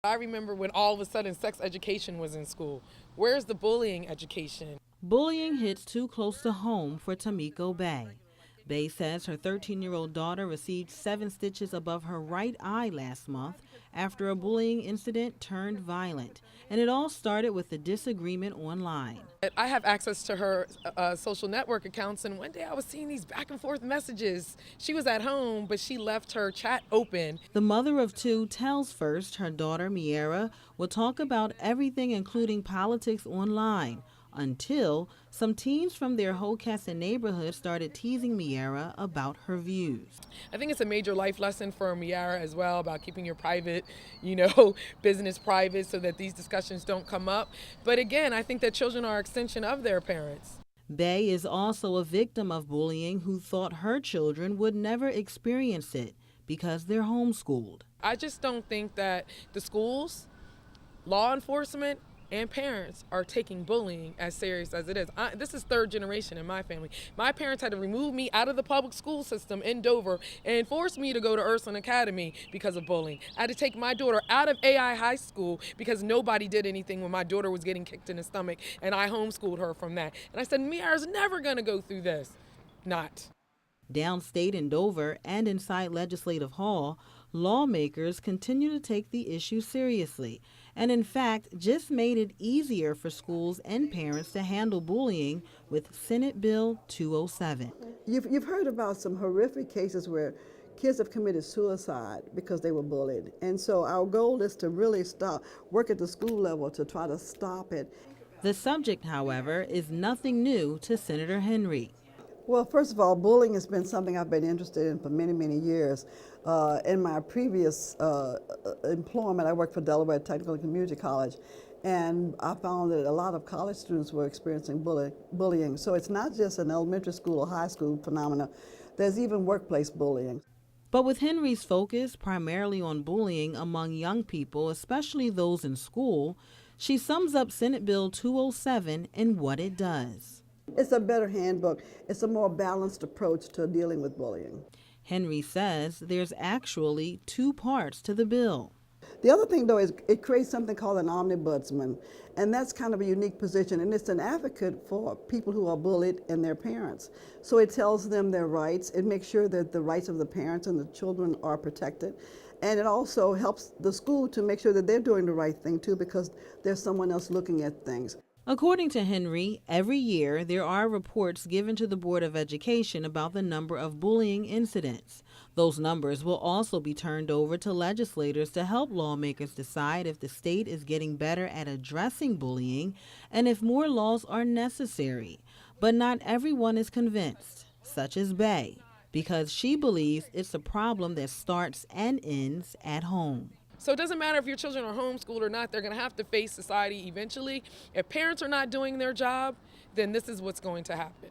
I remember when all of a sudden sex education was in school. Where's the bullying education? Bullying hits too close to home for Tamiko Bay. Bay says her 13-year-old daughter received 7 stitches above her right eye last month after a bullying incident turned violent. And it all started with a disagreement online. I have access to her social network accounts, and one day I was seeing these back and forth messages. She was at home, but she left her chat open. The mother of 2 tells First her daughter, Miera, will talk about everything including politics online until some teens from their Hocassin neighborhood started teasing Miera about her views. I think it's a major life lesson for Miara as well about keeping your private, business private so that these discussions don't come up. But again, I think that children are an extension of their parents. Bay is also a victim of bullying who thought her children would never experience it because they're homeschooled. I just don't think that the schools, law enforcement, and parents are taking bullying as serious as it is. This is 3rd generation in my family. My parents had to remove me out of the public school system in Dover and force me to go to Ursuline Academy because of bullying. I had to take my daughter out of AI High School because nobody did anything when my daughter was getting kicked in the stomach, and I homeschooled her from that. And I said, Miara's never gonna go through this. Not. Downstate in Dover and inside Legislative Hall, lawmakers continue to take the issue seriously and in fact just made it easier for schools and parents to handle bullying with Senate Bill 207. You've heard about some horrific cases where kids have committed suicide because they were bullied. And so our goal is to really work at the school level to try to stop it. The subject, however, is nothing new to Senator Henry. Well, first of all, bullying has been something I've been interested in for many, many years. In my previous employment, I worked for Delaware Technical and Community College, and I found that a lot of college students were experiencing bullying. So it's not just an elementary school or high school phenomenon. There's even workplace bullying. But with Henry's focus primarily on bullying among young people, especially those in school, she sums up Senate Bill 207 and what it does. It's a better handbook. It's a more balanced approach to dealing with bullying. Henry says there's actually 2 parts to the bill. The other thing, though, is it creates something called an ombudsman, and that's kind of a unique position, and it's an advocate for people who are bullied and their parents. So it tells them their rights. It makes sure that the rights of the parents and the children are protected, and it also helps the school to make sure that they're doing the right thing, too, because there's someone else looking at things. According to Henry, every year there are reports given to the Board of Education about the number of bullying incidents. Those numbers will also be turned over to legislators to help lawmakers decide if the state is getting better at addressing bullying and if more laws are necessary. But not everyone is convinced, such as Bay, because she believes it's a problem that starts and ends at home. So it doesn't matter if your children are homeschooled or not, they're going to have to face society eventually. If parents are not doing their job, then this is what's going to happen.